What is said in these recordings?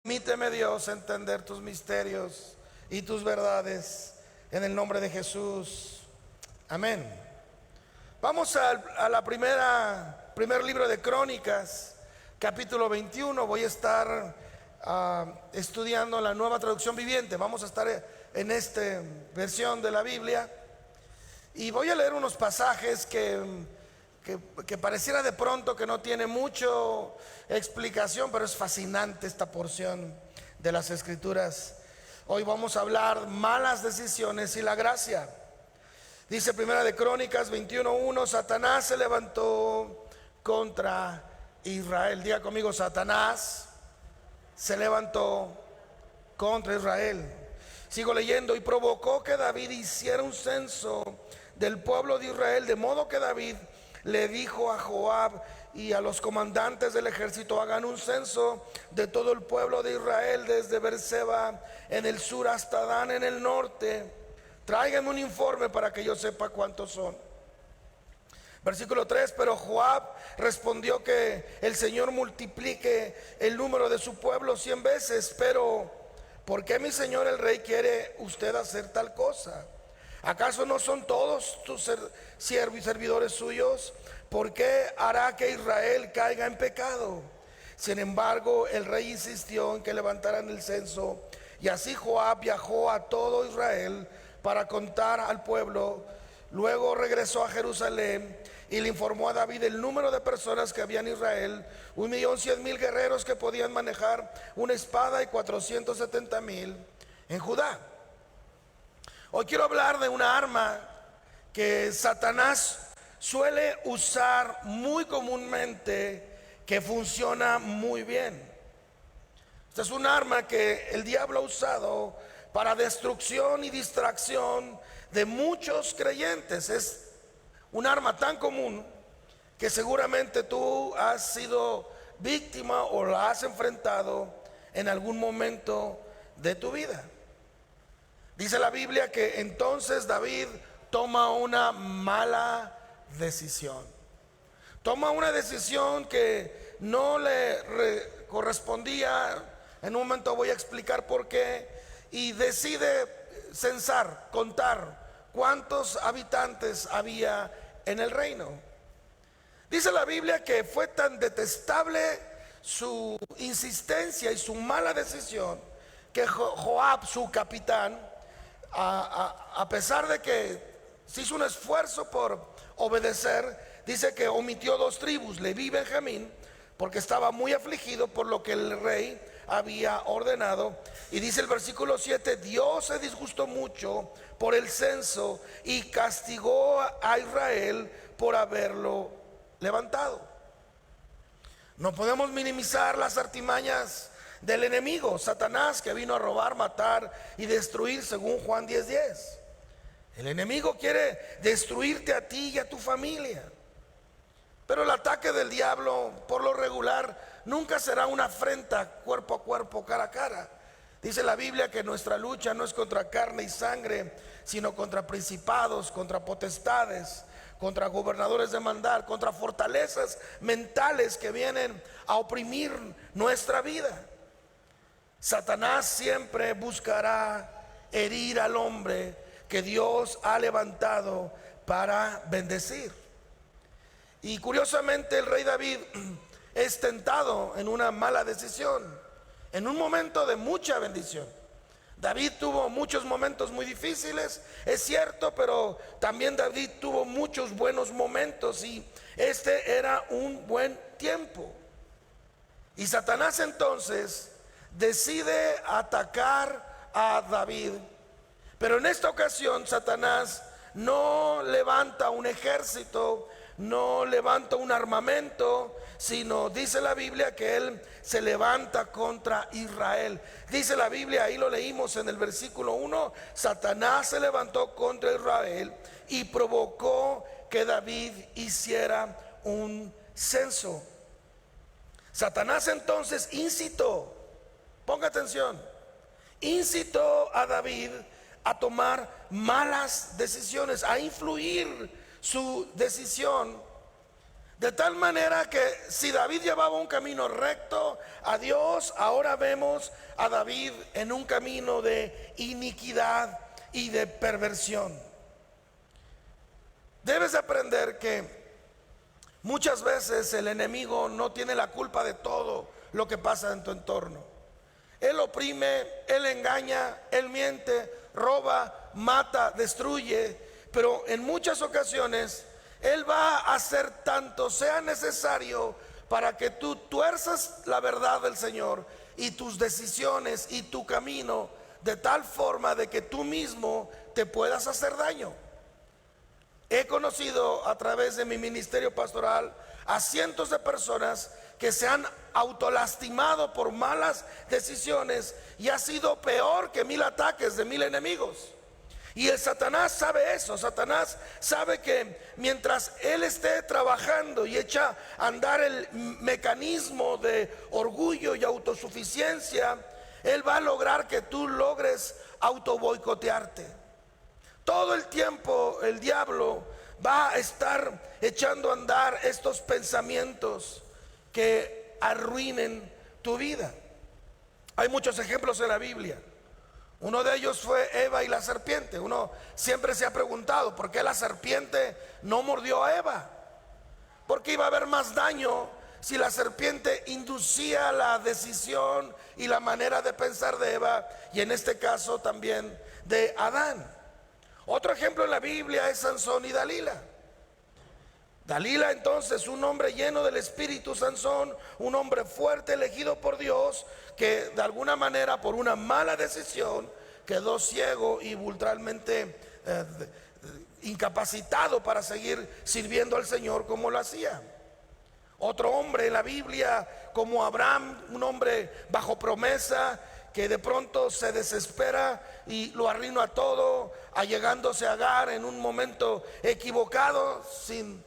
Permíteme, Dios, entender tus misterios y tus verdades en el nombre de Jesús. Amén. Vamos a la primer libro de Crónicas, capítulo 21. Voy a estar estudiando la Nueva Traducción Viviente. Vamos a estar en esta versión de la Biblia y voy a leer unos pasajes que pareciera de pronto que no tiene mucho explicación, pero es fascinante esta porción de las Escrituras. Hoy vamos a hablar malas decisiones y la gracia. Dice Primera de Crónicas 21:1: Satanás se levantó contra Israel. Diga conmigo: Satanás se levantó contra Israel. Sigo leyendo: y provocó que David hiciera un censo del pueblo de Israel, de modo que David le dijo a Joab y a los comandantes del ejército: hagan un censo de todo el pueblo de Israel, desde Beerseba en el sur hasta Dan en el norte. Tráiganme un informe para que yo sepa cuántos son. Versículo 3: pero Joab respondió que el Señor multiplique el número de su pueblo 100 veces. Pero ¿por qué, mi señor el rey, quiere usted hacer tal cosa? ¿Acaso no son todos tus siervos y servidores suyos? ¿Por qué hará que Israel caiga en pecado? Sin embargo, el rey insistió en que levantaran el censo, y así Joab viajó a todo Israel para contar al pueblo. Luego regresó a Jerusalén y le informó a David el número de personas que había en Israel: 1,100,000 guerreros que podían manejar una espada, y 470,000 en Judá. Hoy quiero hablar de una arma que Satanás suele usar muy comúnmente, que funciona muy bien. Esta es un arma que el diablo ha usado para destrucción y distracción de muchos creyentes. Es un arma tan común que seguramente tú has sido víctima o la has enfrentado en algún momento de tu vida. Dice la Biblia que entonces David toma una mala decisión. Toma una decisión que no le correspondía. En un momento voy a explicar por qué. Y decide censar, contar cuántos habitantes había en el reino. Dice la Biblia que fue tan detestable su insistencia y su mala decisión que Joab, su capitán, a pesar de que se hizo un esfuerzo por obedecer, dice que omitió 2 tribus, Leví y Benjamín, porque estaba muy afligido por lo que el rey había ordenado. Y dice el versículo 7: Dios se disgustó mucho por el censo y castigó a Israel por haberlo levantado. No podemos minimizar las artimañas del enemigo, Satanás, que vino a robar, matar y destruir, según Juan 10:10. El enemigo quiere destruirte a ti y a tu familia. Pero el ataque del diablo, por lo regular, nunca será una afrenta cuerpo a cuerpo, cara a cara. Dice la Biblia que nuestra lucha no es contra carne y sangre, sino contra principados, contra potestades, contra gobernadores de maldad, contra fortalezas mentales que vienen a oprimir nuestra vida. Satanás siempre buscará herir al hombre que Dios ha levantado para bendecir. Y curiosamente el rey David es tentado en una mala decisión, en un momento de mucha bendición. David tuvo muchos momentos muy difíciles, es cierto, pero también David tuvo muchos buenos momentos, y este era un buen tiempo. Y Satanás entonces decide atacar a David, pero en esta ocasión Satanás no levanta un ejército, no levanta un armamento, sino dice la Biblia que él se levanta contra Israel. Dice la Biblia, ahí lo leímos en el versículo 1: Satanás se levantó contra Israel y provocó que David hiciera un censo. Satanás entonces incitó, ponga atención, incitó a David a tomar malas decisiones, a influir su decisión De tal manera que si David llevaba un camino recto a Dios, ahora vemos a David en un camino de iniquidad y de perversión. Debes aprender que muchas veces el enemigo no tiene la culpa de todo lo que pasa en tu entorno. Él oprime, él engaña, él miente, roba, mata, destruye, pero en muchas ocasiones él va a hacer tanto sea necesario para que tú tuerzas la verdad del Señor y tus decisiones y tu camino, de tal forma de que tú mismo te puedas hacer daño. He conocido a través de mi ministerio pastoral a cientos de personas que se han autolastimado por malas decisiones, y ha sido peor que 1000 ataques de 1000 enemigos. Y el Satanás sabe eso. Satanás sabe que mientras él esté trabajando y echa a andar el mecanismo de orgullo y autosuficiencia, él va a lograr que tú logres autoboicotearte. Todo el tiempo el diablo va a estar echando a andar estos pensamientos que arruinen tu vida. Hay muchos ejemplos en la Biblia. Uno de ellos fue Eva y la serpiente. Uno siempre se ha preguntado por qué la serpiente no mordió a Eva. Porque iba a haber más daño si la serpiente inducía la decisión y la manera de pensar de Eva, y en este caso también de Adán. Otro ejemplo en la Biblia es Sansón y Dalila. Dalila, entonces, un hombre lleno del Espíritu. Sansón, un hombre fuerte, elegido por Dios, que de alguna manera por una mala decisión quedó ciego y vulgarmente incapacitado para seguir sirviendo al Señor como lo hacía. Otro hombre en la Biblia como Abraham, un hombre bajo promesa, que de pronto se desespera y lo arruina todo, allegándose a Agar en un momento equivocado, sin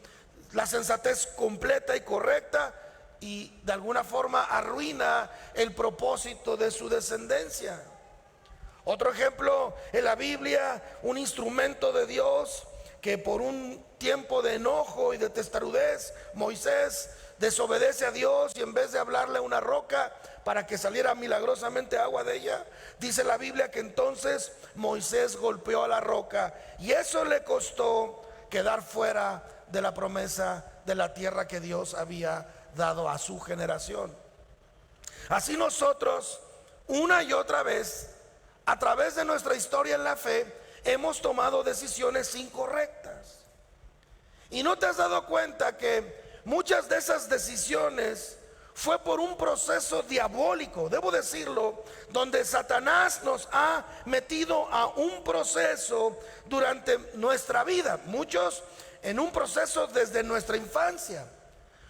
la sensatez completa y correcta, y de alguna forma arruina el propósito de su descendencia. Otro ejemplo en la Biblia, un instrumento de Dios que por un tiempo de enojo y de testarudez, Moisés desobedece a Dios, y en vez de hablarle a una roca para que saliera milagrosamente agua de ella, dice la Biblia que entonces Moisés golpeó a la roca, y eso le costó quedar fuera de la promesa de la tierra que Dios había dado a su generación. Así nosotros, una y otra vez, a través de nuestra historia en la fe, hemos tomado decisiones incorrectas. Y no te has dado cuenta que muchas de esas decisiones fue por un proceso diabólico, debo decirlo, donde Satanás nos ha metido a un proceso durante nuestra vida. Muchos en un proceso desde nuestra infancia,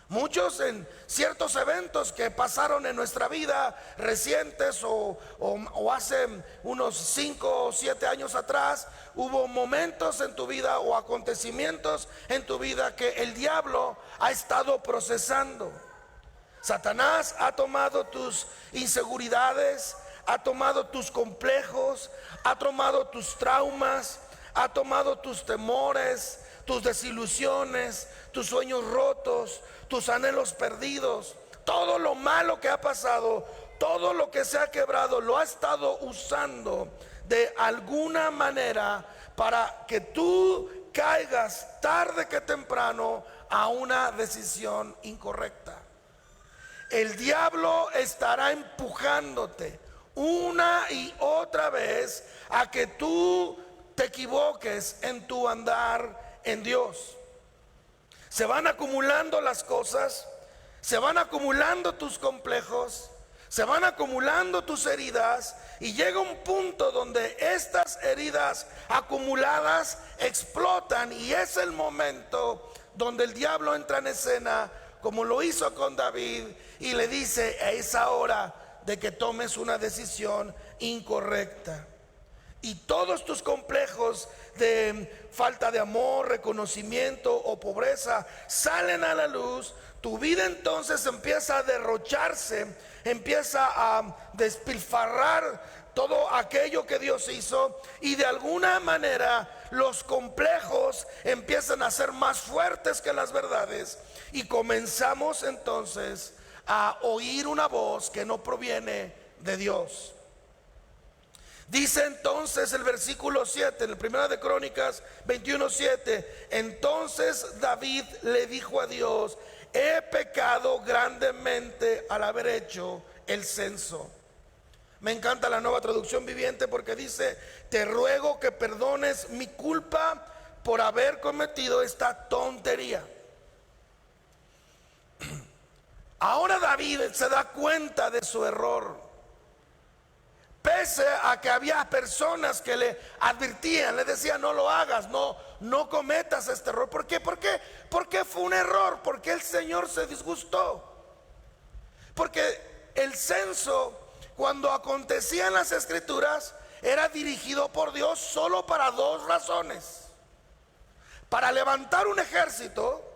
muchos en ciertos eventos que pasaron en nuestra vida recientes o hace unos 5 o 7 años atrás. Hubo momentos en tu vida o acontecimientos en tu vida que el diablo ha estado procesando. Satanás ha tomado tus inseguridades, ha tomado tus complejos, ha tomado tus traumas, ha tomado tus temores, tus desilusiones, tus sueños rotos, tus anhelos perdidos. Todo lo malo que ha pasado, todo lo que se ha quebrado, lo ha estado usando de alguna manera para que tú caigas tarde que temprano a una decisión incorrecta. El diablo estará empujándote una y otra vez a que tú te equivoques en tu andar en Dios. Se van acumulando las cosas, se van acumulando tus complejos, se van acumulando tus heridas, y llega un punto donde estas heridas acumuladas explotan, y es el momento donde el diablo entra en escena, como lo hizo con David, y le dice: es hora de que tomes una decisión incorrecta. y todos tus complejos de falta de amor, reconocimiento o pobreza salen a la luz, tu vida entonces empieza a derrocharse, empieza a despilfarrar todo aquello que Dios hizo, y de alguna manera los complejos empiezan a ser más fuertes que las verdades, y comenzamos entonces a oír una voz que no proviene de Dios. Dice entonces el versículo 7 en el Primera de Crónicas 21:7: entonces David le dijo a Dios: he pecado grandemente al haber hecho el censo. Me encanta la Nueva Traducción Viviente porque dice: te ruego que perdones mi culpa por haber cometido esta tontería. Ahora David se da cuenta de su error, pese a que había personas que le advertían, le decían: no lo hagas, no cometas este error. ¿Por qué? Porque fue un error, porque el Señor se disgustó. Porque el censo, cuando acontecía en las Escrituras, era dirigido por Dios solo para dos razones: para levantar un ejército.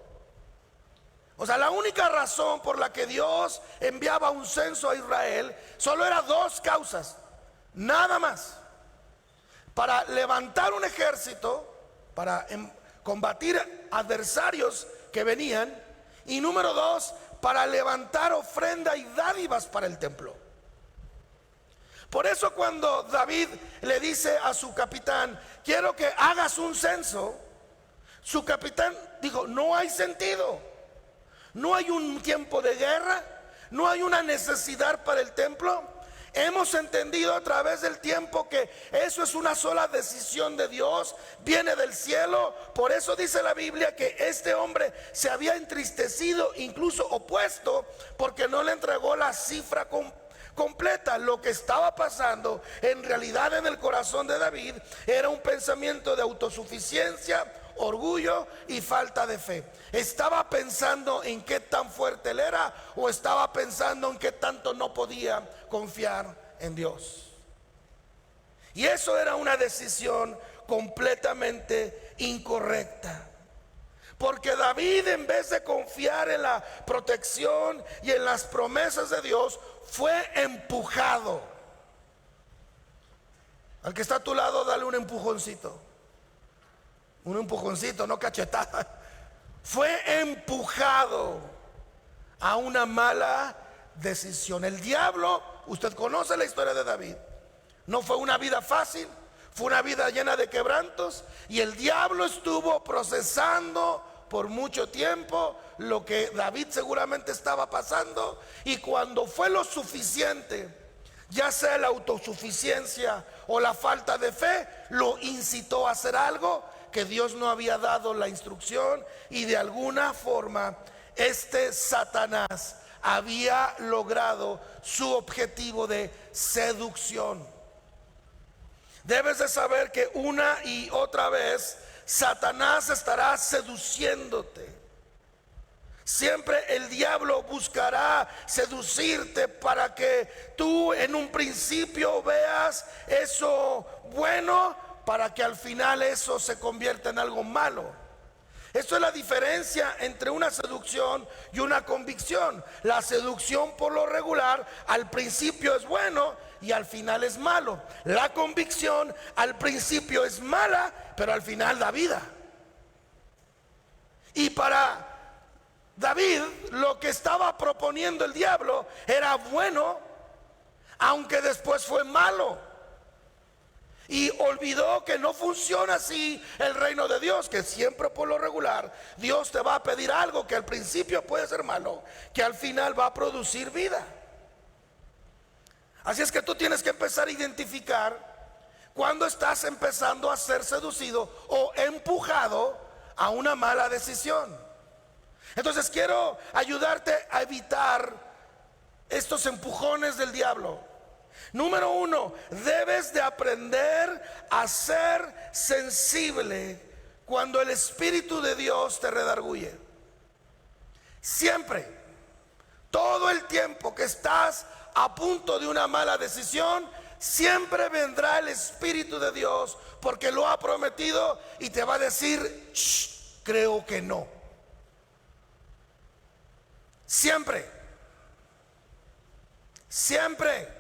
O sea, la única razón por la que Dios enviaba un censo a Israel solo era dos causas, nada más: para levantar un ejército, para combatir adversarios que venían, y número dos, para levantar ofrenda y dádivas para el templo. Por eso cuando David le dice a su capitán: quiero que hagas un censo, su capitán dijo: no hay sentido, no hay un tiempo de guerra, no hay una necesidad para el templo. Hemos entendido a través del tiempo que eso es una sola decisión de Dios, viene del cielo. Por eso dice la Biblia que este hombre se había entristecido, incluso opuesto, porque no le entregó la cifra completa. Lo que estaba pasando en realidad en el corazón de David era un pensamiento de autosuficiencia, orgullo y falta de fe. Estaba pensando en qué tan fuerte él era, o estaba pensando en qué tanto no podía confiar en Dios. Y eso era una decisión completamente incorrecta, porque David, en vez de confiar en la protección y en las promesas de Dios, fue empujado. Al que está a tu lado, dale un empujoncito. Un empujoncito, no cachetada. Fue empujado a una mala decisión. El diablo, usted conoce la historia de David, no fue una vida fácil, fue una vida llena de quebrantos, y el diablo estuvo procesando por mucho tiempo lo que David seguramente estaba pasando, y cuando fue lo suficiente, ya sea la autosuficiencia o la falta de fe, lo incitó a hacer algo que Dios no había dado la instrucción, y de alguna forma este Satanás había logrado su objetivo de seducción. Debes de saber que una y otra vez Satanás estará seduciéndote. Siempre el diablo buscará seducirte para que tú en un principio veas eso bueno, para que al final eso se convierta en algo malo. Esto es la diferencia entre una seducción y una convicción. La seducción, por lo regular, al principio es bueno y al final es malo. La convicción al principio es mala, pero al final da vida. Y para David, lo que estaba proponiendo el diablo era bueno, aunque después fue malo. Y olvidó que no funciona así el reino de Dios, que siempre por lo regular Dios te va a pedir algo que al principio puede ser malo, que al final va a producir vida. Así es que tú tienes que empezar a identificar cuando estás empezando a ser seducido o empujado a una mala decisión. Entonces quiero ayudarte a evitar estos empujones del diablo. Número uno, debes de aprender a ser sensible cuando el Espíritu de Dios te redarguye. Siempre, todo el tiempo que estás a punto de una mala decisión, siempre vendrá el Espíritu de Dios, porque lo ha prometido, y te va a decir: "Shh, creo que no". Siempre, siempre.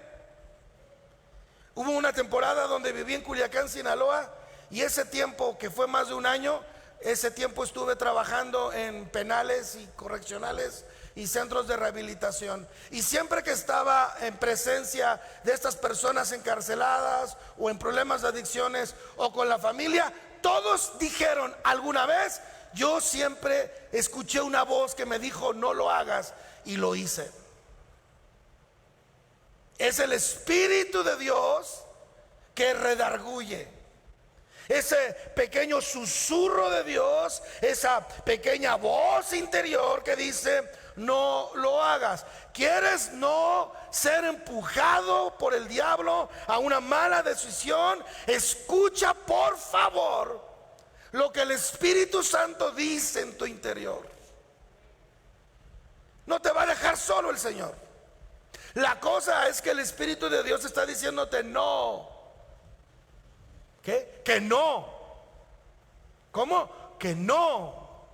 Hubo una temporada donde viví en Culiacán, Sinaloa, y ese tiempo, que fue más de un año, ese tiempo estuve trabajando en penales y correccionales y centros de rehabilitación. Y siempre que estaba en presencia de estas personas encarceladas o en problemas de adicciones o con la familia, todos dijeron alguna vez: yo siempre escuché una voz que me dijo: no lo hagas, y lo hice. Es el Espíritu de Dios que redarguye. Ese pequeño susurro de Dios, esa pequeña voz interior que dice: no lo hagas. ¿Quieres no ser empujado por el diablo a una mala decisión? Escucha por favor lo que el Espíritu Santo dice en tu interior. No te va a dejar solo el Señor. La cosa es que el Espíritu de Dios está diciéndote: no. ¿Qué? Que no. ¿Cómo? Que no.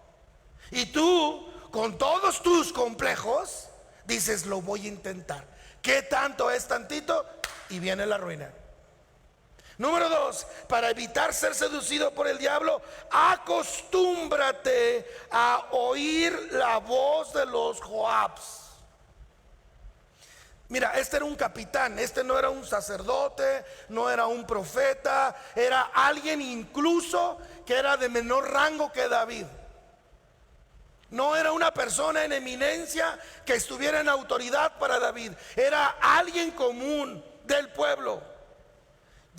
Y tú, con todos tus complejos, dices: lo voy a intentar. ¿Qué tanto es tantito? Y viene la ruina. Número 2, para evitar ser seducido por el diablo, acostúmbrate a oír la voz de los Joabs. Mira, este era un capitán, este no era un sacerdote, no era un profeta, era alguien incluso que era de menor rango que David. No era una persona en eminencia que estuviera en autoridad para David, era alguien común del pueblo.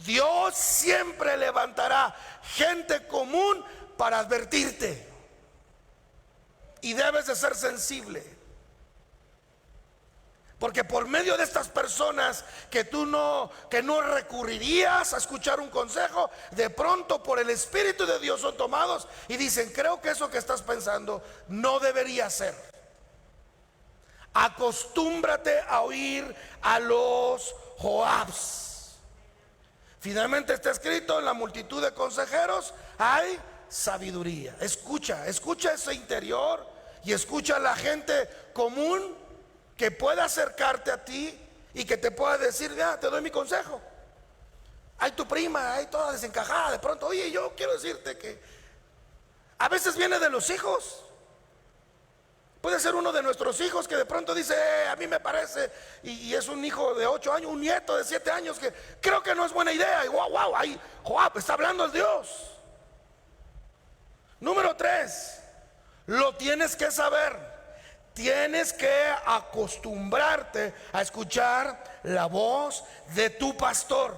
Dios siempre levantará gente común para advertirte, y debes de ser sensible. Porque por medio de estas personas que no recurrirías a escuchar un consejo, de pronto por el Espíritu de Dios son tomados y dicen: creo que eso que estás pensando no debería ser. Acostúmbrate a oír a los Joabs. Finalmente está escrito: en la multitud de consejeros hay sabiduría. Escucha ese interior, y escucha a la gente común que pueda acercarte a ti y que te pueda decir: ya, te doy mi consejo. Hay tu prima, hay toda desencajada, de pronto: oye, yo quiero decirte que a veces viene de los hijos. Puede ser uno de nuestros hijos que de pronto dice: a mí me parece, y es un hijo de 8 años, un nieto de 7 años, que creo que no es buena idea. Y wow, ahí Joab está hablando el Dios. Número 3, lo tienes que saber. Tienes que acostumbrarte a escuchar la voz de tu pastor.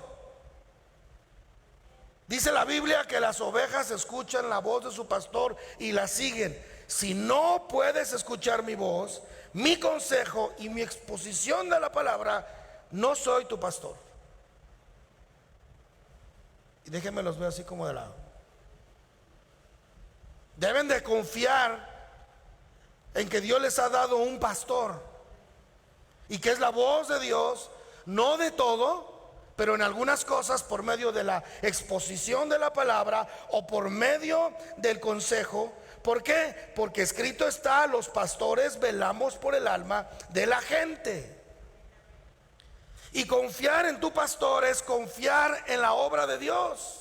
Dice la Biblia que las ovejas escuchan la voz de su pastor y la siguen. Si no puedes escuchar mi voz, mi consejo y mi exposición de la palabra, no soy tu pastor. Y déjenme los veo así como de lado. Deben de confiar en que Dios les ha dado un pastor, y que es la voz de Dios, no de todo, pero en algunas cosas por medio de la exposición de la palabra o por medio del consejo. ¿Por qué? Porque escrito está: los pastores velamos por el alma de la gente. Y confiar en tu pastor es confiar en la obra de Dios,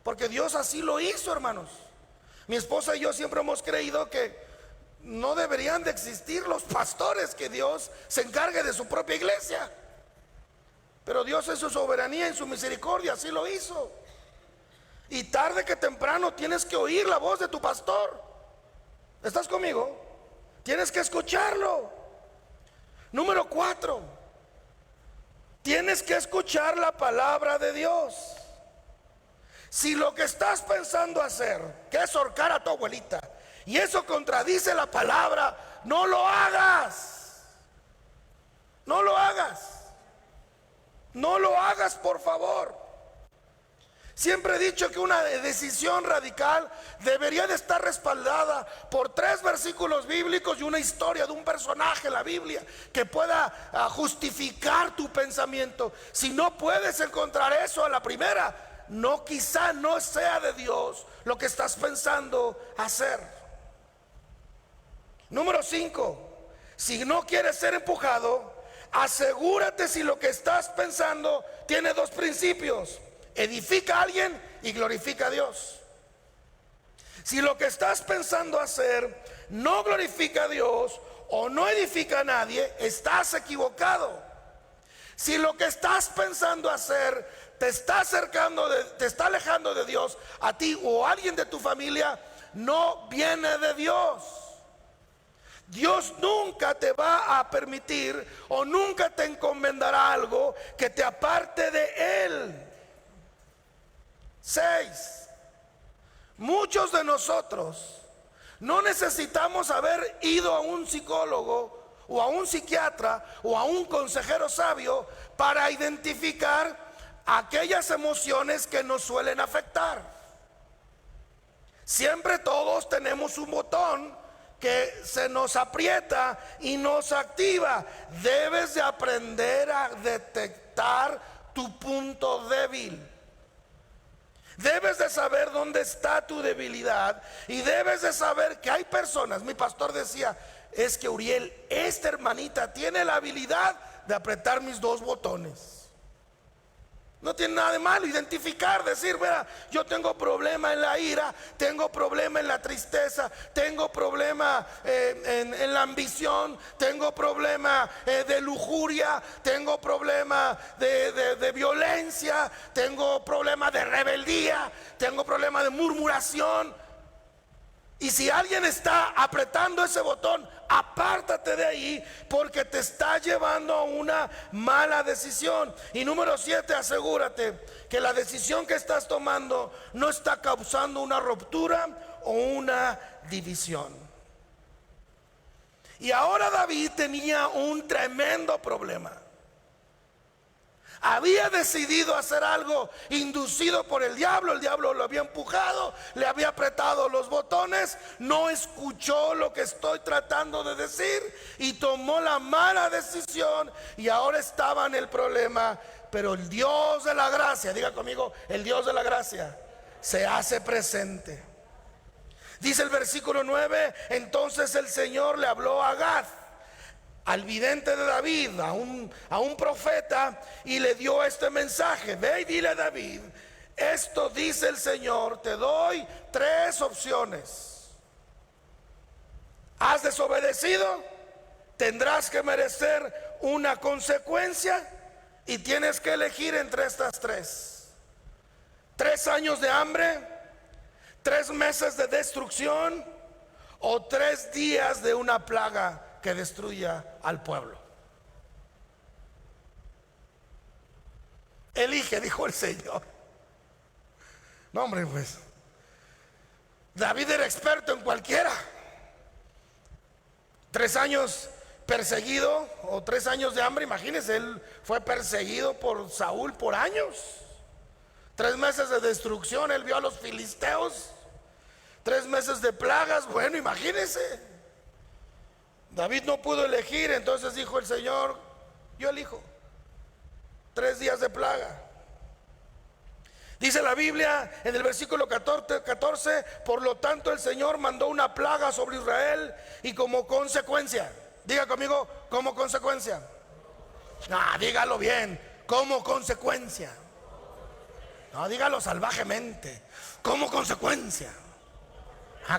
porque Dios así lo hizo, hermanos. Mi esposa y yo siempre hemos creído que no deberían de existir los pastores, que Dios se encargue de su propia iglesia. Pero Dios en su soberanía, en su misericordia, así lo hizo. Y tarde que temprano tienes que oír la voz de tu pastor. ¿Estás conmigo? Tienes que escucharlo. Número 4, tienes que escuchar la palabra de Dios. Si lo que estás pensando hacer, que es ahorcar a tu abuelita, y eso contradice la palabra, no lo hagas. No lo hagas. No lo hagas, por favor. Siempre he dicho que una decisión radical debería de estar respaldada por 3 versículos bíblicos y una historia de un personaje en la Biblia que pueda justificar tu pensamiento. Si no puedes encontrar eso a la primera, quizá no sea de Dios lo que estás pensando hacer. Número 5, si no quieres ser empujado, asegúrate si lo que estás pensando tiene 2 principios: edifica a alguien y glorifica a Dios. Si lo que estás pensando hacer no glorifica a Dios o no edifica a nadie, estás equivocado. Si lo que estás pensando hacer te está alejando de Dios, a ti o a alguien de tu familia, no viene de Dios. Dios nunca te va a permitir o nunca te encomendará algo que te aparte de Él. 6. Muchos de nosotros no necesitamos haber ido a un psicólogo o a un psiquiatra o a un consejero sabio para identificar aquellas emociones que nos suelen afectar. Siempre todos tenemos un botón que se nos aprieta y nos activa. Debes de aprender a detectar tu punto débil. Debes de saber dónde está tu debilidad y debes de saber que hay personas. Mi pastor decía, es que Uriel, esta hermanita tiene la habilidad de apretar mis 2 botones. No tiene nada de malo identificar, decir, mira, yo tengo problema en la ira, tengo problema en la tristeza, tengo problema en la ambición, tengo problema de lujuria, tengo problema de violencia, tengo problema de rebeldía, tengo problema de murmuración. Y si alguien está apretando ese botón, apártate de ahí, porque te está llevando a una mala decisión. Y número 7, asegúrate que la decisión que estás tomando no está causando una ruptura o una división. Y ahora David tenía un tremendo problema. Había decidido hacer algo inducido por el diablo lo había empujado, le había apretado los botones, no escuchó lo que estoy tratando de decir y tomó la mala decisión y ahora estaba en el problema. Pero el Dios de la gracia, diga conmigo, el Dios de la gracia se hace presente. Dice el versículo 9, entonces el Señor le habló a Gad, al vidente de David, a un profeta, y le dio este mensaje: ve y dile a David, esto dice el Señor, te doy 3 opciones. ¿Has desobedecido? Tendrás que merecer una consecuencia y tienes que elegir entre estas 3: 3 años de hambre, 3 meses de destrucción o 3 días de una plaga que destruya al pueblo. Elige, dijo el Señor. No, hombre, pues David era experto en cualquiera. 3 años perseguido o 3 años de hambre, imagínense, él fue perseguido por Saúl por años. 3 meses de destrucción, él vio a los filisteos. 3 meses de plagas, bueno, imagínense. David no pudo elegir, entonces dijo el Señor, yo elijo 3 días de plaga. Dice la Biblia en el versículo 14, por lo tanto el Señor mandó una plaga sobre Israel y como consecuencia, diga conmigo, como consecuencia. Dígalo bien, como consecuencia. No, dígalo salvajemente, como consecuencia.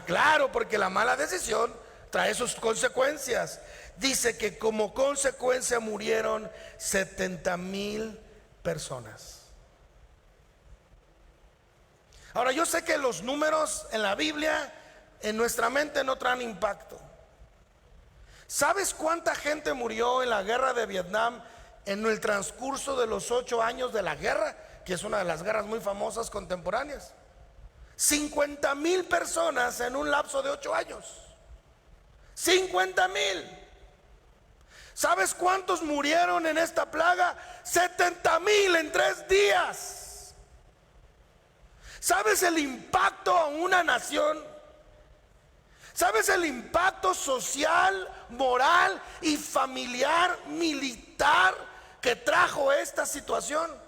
Claro, porque la mala decisión trae sus consecuencias. Dice que como consecuencia murieron 70,000 personas. Ahora, yo sé que los números en la Biblia en nuestra mente no traen impacto. ¿Sabes cuánta gente murió en la guerra de Vietnam en el transcurso de los 8 años de la guerra, que es una de las guerras muy famosas contemporáneas? 50,000 personas en un lapso de 8 años. 50,000. ¿Sabes cuántos murieron en esta plaga? 70,000 en 3 días. ¿Sabes el impacto a una nación? ¿Sabes el impacto social, moral y familiar, militar que trajo esta situación?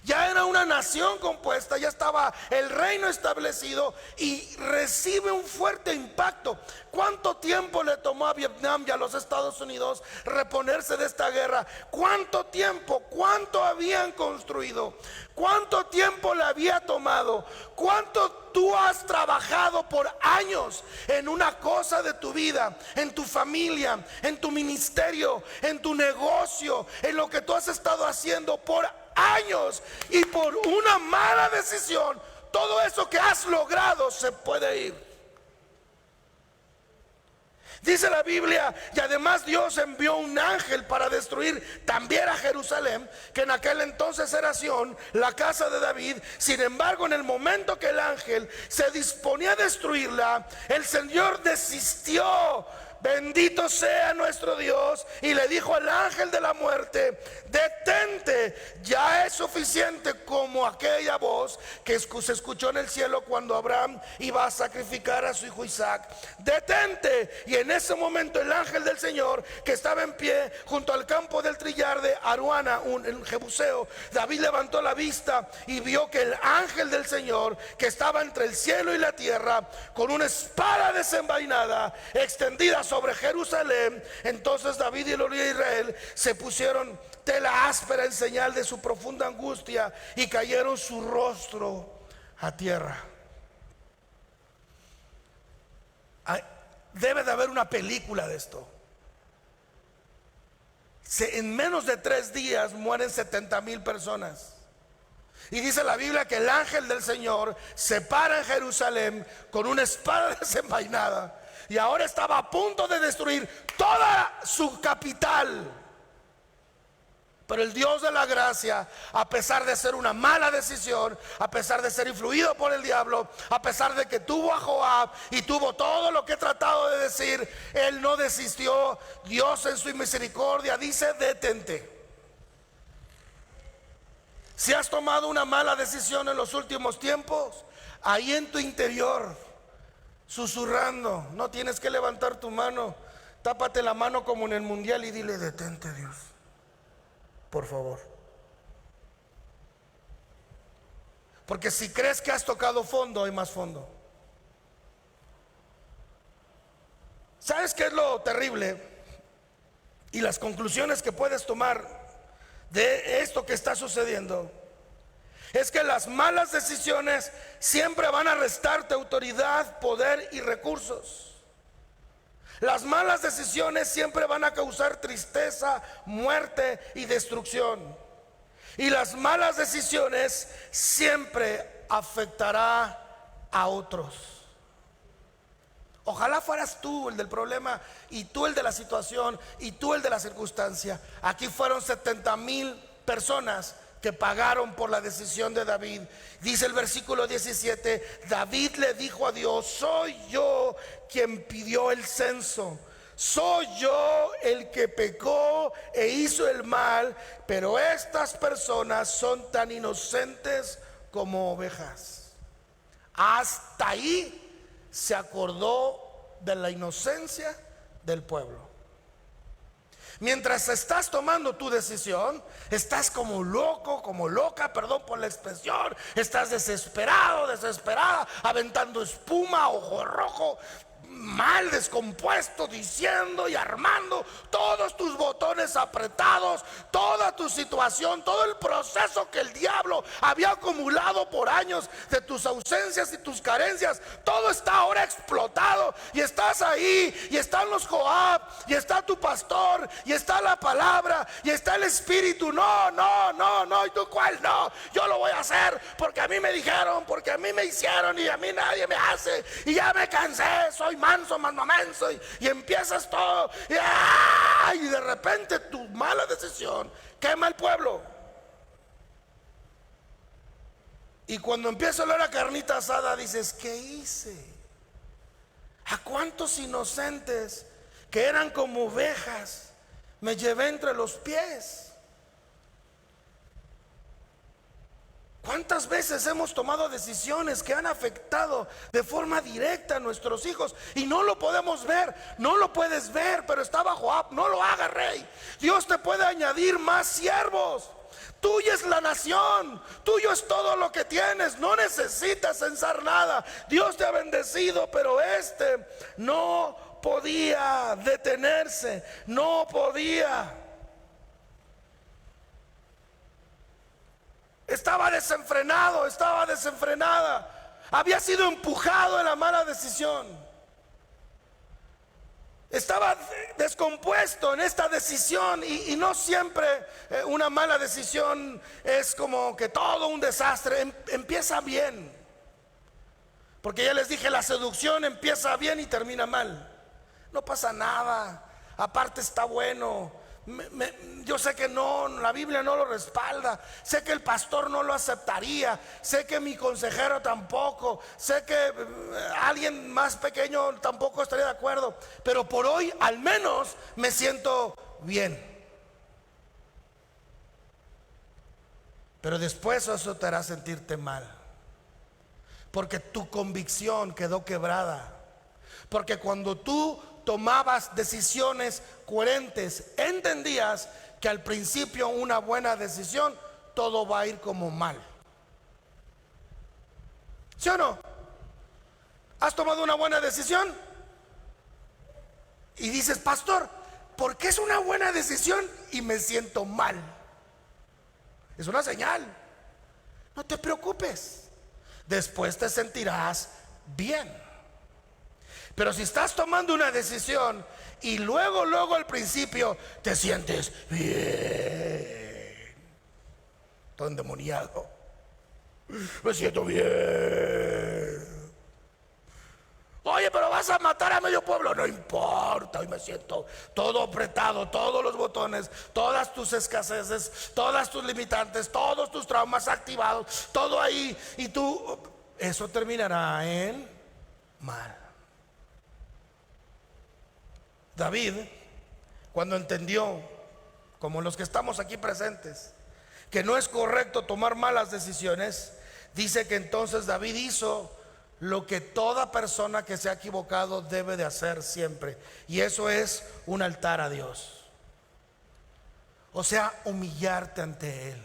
Ya era una nación compuesta, ya estaba el reino establecido y recibe un fuerte impacto. ¿Cuánto tiempo le tomó a Vietnam y a los Estados Unidos reponerse de esta guerra? ¿Cuánto tiempo? ¿Cuánto habían construido? ¿Cuánto tiempo le había tomado? ¿Cuánto tú has trabajado por años en una cosa de tu vida, en tu familia, en tu ministerio, en tu negocio, en lo que tú has estado haciendo por años, y por una mala decisión todo eso que has logrado se puede ir? Dice la Biblia, y además Dios envió un ángel para destruir también a Jerusalén, que en aquel entonces era Sión, la casa de David. Sin embargo, en el momento que el ángel se disponía a destruirla, el Señor desistió. Bendito sea nuestro Dios. Y le dijo al ángel de la muerte: detente, ya es suficiente, como aquella voz que se escuchó en el cielo cuando Abraham iba a sacrificar a su hijo Isaac. Detente. Y en ese momento el ángel del Señor, que estaba en pie junto al campo del trillar de Aruana, un jebuseo, David levantó la vista y vio que el ángel del Señor, que estaba entre el cielo y la tierra, con una espada desenvainada extendida sobre Jerusalén. Entonces David y los de Israel se pusieron tela áspera en señal de su profunda angustia y cayeron su rostro a tierra. Debe de haber una película de esto. En menos de 3 días mueren 70,000 personas. Y dice la Biblia que el ángel del Señor se para en Jerusalén con una espada desenvainada, y ahora estaba a punto de destruir toda su capital. Pero el Dios de la gracia, a pesar de ser una mala decisión, a pesar de ser influido por el diablo, a pesar de que tuvo a Joab y tuvo todo lo que he tratado de decir, él no desistió. Dios en su misericordia dice: detente. Si has tomado una mala decisión en los últimos tiempos, ahí en tu interior, susurrando, no tienes que levantar tu mano, tápate la mano como en el mundial y dile: detente, Dios, por favor. Porque si crees que has tocado fondo, hay más fondo. ¿Sabes qué es lo terrible? Y las conclusiones que puedes tomar de esto que está sucediendo es que las malas decisiones siempre van a restarte autoridad, poder y recursos. Las malas decisiones siempre van a causar tristeza, muerte y destrucción. Y las malas decisiones siempre afectará a otros. Ojalá fueras tú el del problema, y tú el de la situación, y tú el de la circunstancia. Aquí fueron 70,000 personas que pagaron por la decisión de David. Dice el versículo 17: David le dijo a Dios: soy yo quien pidió el censo, soy yo el que pecó e hizo el mal, pero estas personas son tan inocentes como ovejas. Hasta ahí se acordó de la inocencia del pueblo. Mientras estás tomando tu decisión, estás como loco, como loca, perdón por la expresión, estás desesperado, desesperada, aventando espuma, ojo rojo, mal descompuesto, diciendo y armando todos tus botones apretados, toda tu situación, todo el proceso que el diablo había acumulado por años de tus ausencias y tus carencias. Todo está ahora explotado, y estás ahí, y están los Joab, y está tu pastor, y está la palabra, y está el Espíritu. No, no, no, no. ¿Y tú cuál? No, yo lo voy a hacer porque a mí me dijeron, porque a mí me hicieron, y a mí nadie me hace, y ya me cansé, soy manso, más menso, y empiezas todo, y de repente tu mala decisión quema el pueblo. Y cuando empieza a oler a carnita asada, dices: ¿qué hice? ¿A cuántos inocentes que eran como ovejas me llevé entre los pies? ¿Cuántas veces hemos tomado decisiones que han afectado de forma directa a nuestros hijos y no lo podemos ver? No lo puedes ver, pero está bajo. No lo haga, rey. Dios te puede añadir más siervos. Tuya es la nación, tuyo es todo lo que tienes, no necesitas censar nada. Dios te ha bendecido, pero no podía detenerse, no podía. Estaba desenfrenado, estaba desenfrenada. Había sido empujado en la mala decisión. Estaba descompuesto en esta decisión y no siempre una mala decisión es como que todo un desastre. Empieza bien, porque ya les dije, la seducción empieza bien y termina mal. No pasa nada, aparte está bueno. Yo sé que no, la Biblia no lo respalda, sé que el pastor no lo aceptaría, sé que mi consejero tampoco, sé que alguien más pequeño tampoco estaría de acuerdo, pero por hoy al menos me siento bien. Pero después eso te hará sentirte mal, porque tu convicción quedó quebrada. Porque cuando tú tomabas decisiones coherentes, entendías que al principio una buena decisión todo va a ir como mal. ¿Sí o no? ¿Has tomado una buena decisión? Y dices, pastor, ¿por qué es una buena decisión y me siento mal? Es una señal. No te preocupes, después te sentirás bien. Pero si estás tomando una decisión y luego al principio te sientes bien, todo endemoniado, me siento bien. Oye, pero vas a matar a medio pueblo. No importa, hoy me siento todo apretado, todos los botones, todas tus escaseces, todas tus limitantes, todos tus traumas activados, todo ahí. Y eso terminará en mal. David, cuando entendió, como los que estamos aquí presentes, que no es correcto tomar malas decisiones, dice que entonces David hizo lo que toda persona que se ha equivocado debe de hacer siempre, y eso es un altar a Dios. O sea, humillarte ante Él.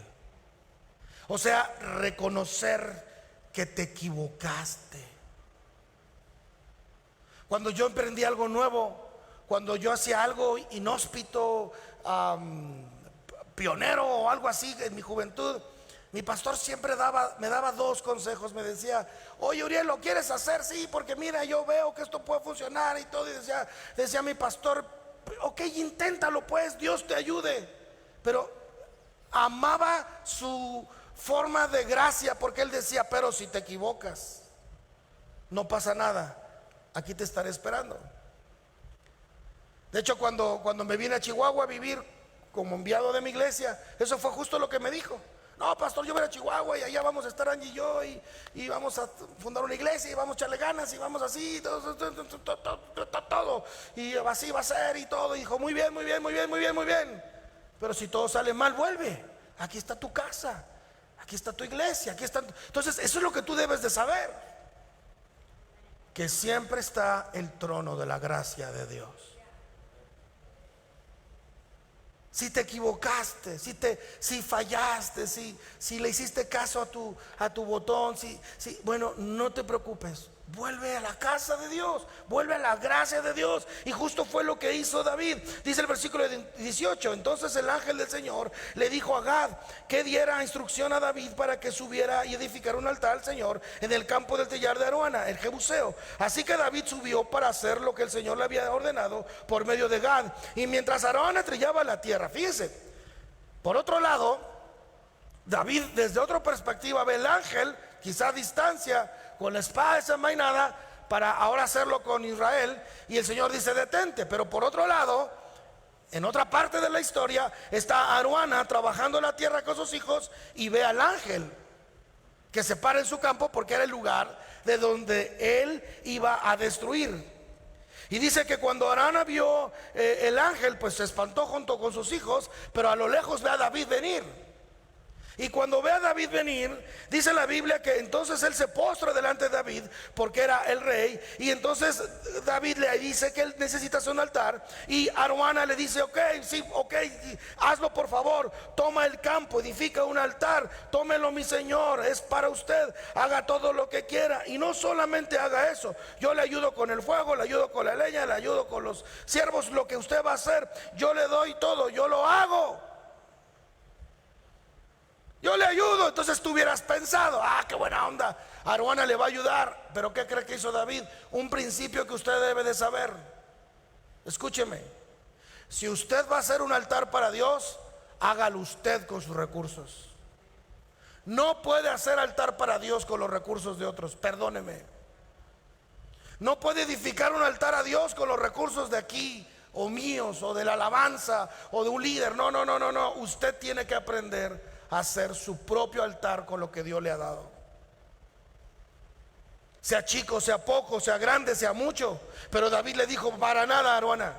O sea, reconocer que te equivocaste. Cuando yo emprendí algo nuevo, cuando yo hacía algo inhóspito, pionero o algo así en mi juventud, mi pastor siempre me daba dos consejos. Me decía, oye, Uriel, ¿lo quieres hacer? Sí, porque mira, yo veo que esto puede funcionar y todo. Y decía mi pastor, ok, inténtalo pues, Dios te ayude. Pero amaba su forma de gracia, porque él decía, pero si te equivocas, no pasa nada, aquí te estaré esperando. De hecho, cuando me vine a Chihuahua a vivir como enviado de mi iglesia, eso fue justo lo que me dijo. No, pastor, yo voy a Chihuahua y allá vamos a estar Angie y yo, y vamos a fundar una iglesia y vamos a echarle ganas y vamos así, todo, y así va a ser y todo. Y dijo, muy bien, muy bien, muy bien, muy bien, muy bien. Pero si todo sale mal, vuelve. Aquí está tu casa, aquí está tu iglesia, aquí está. Entonces, eso es lo que tú debes de saber, que siempre está el trono de la gracia de Dios. Si te equivocaste, si fallaste, si le hiciste caso a tu botón, bueno, no te preocupes. Vuelve a la casa de Dios, vuelve a la gracia de Dios. Y justo fue lo que hizo David. Dice el versículo 18: entonces el ángel del Señor le dijo a Gad que diera instrucción a David para que subiera y edificara un altar al Señor en el campo del tellar de Aruana, el Jebuseo. Así que David subió para hacer lo que el Señor le había ordenado por medio de Gad. Y mientras Aruana trillaba la tierra, fíjense, por otro lado, David desde otra perspectiva ve el ángel, quizá a distancia, con la espada desenvainada, para ahora hacerlo con Israel. Y el Señor dice, detente. Pero por otro lado, en otra parte de la historia, está Aruana trabajando en la tierra con sus hijos y ve al ángel que se para en su campo, porque era el lugar de donde él iba a destruir. Y dice que cuando Aruana vio el ángel, pues se espantó junto con sus hijos, pero a lo lejos ve a David venir. Y cuando ve a David venir, dice la Biblia que entonces él se postra delante de David porque era el rey. Y entonces David le dice que él necesita hacer un altar. Y Araúna le dice: ok, sí, ok, hazlo por favor. Toma el campo, edifica un altar. Tómelo, mi señor, es para usted. Haga todo lo que quiera. Y no solamente haga eso, yo le ayudo con el fuego, le ayudo con la leña, le ayudo con los siervos. Lo que usted va a hacer, yo le doy todo, yo lo hago, yo le ayudo. Entonces tú hubieras pensado: ah, qué buena onda, Araúna le va a ayudar. Pero ¿qué cree que hizo David? Un principio que usted debe de saber. Escúcheme: si usted va a hacer un altar para Dios, hágalo usted con sus recursos. No puede hacer altar para Dios con los recursos de otros, perdóneme. No puede edificar un altar a Dios con los recursos de aquí, o míos, o de la alabanza, o de un líder. No, no, no, no, no. Usted tiene que aprender a hacer su propio altar con lo que Dios le ha dado. Sea chico, sea poco, sea grande, sea mucho. Pero David le dijo: para nada, Araúna,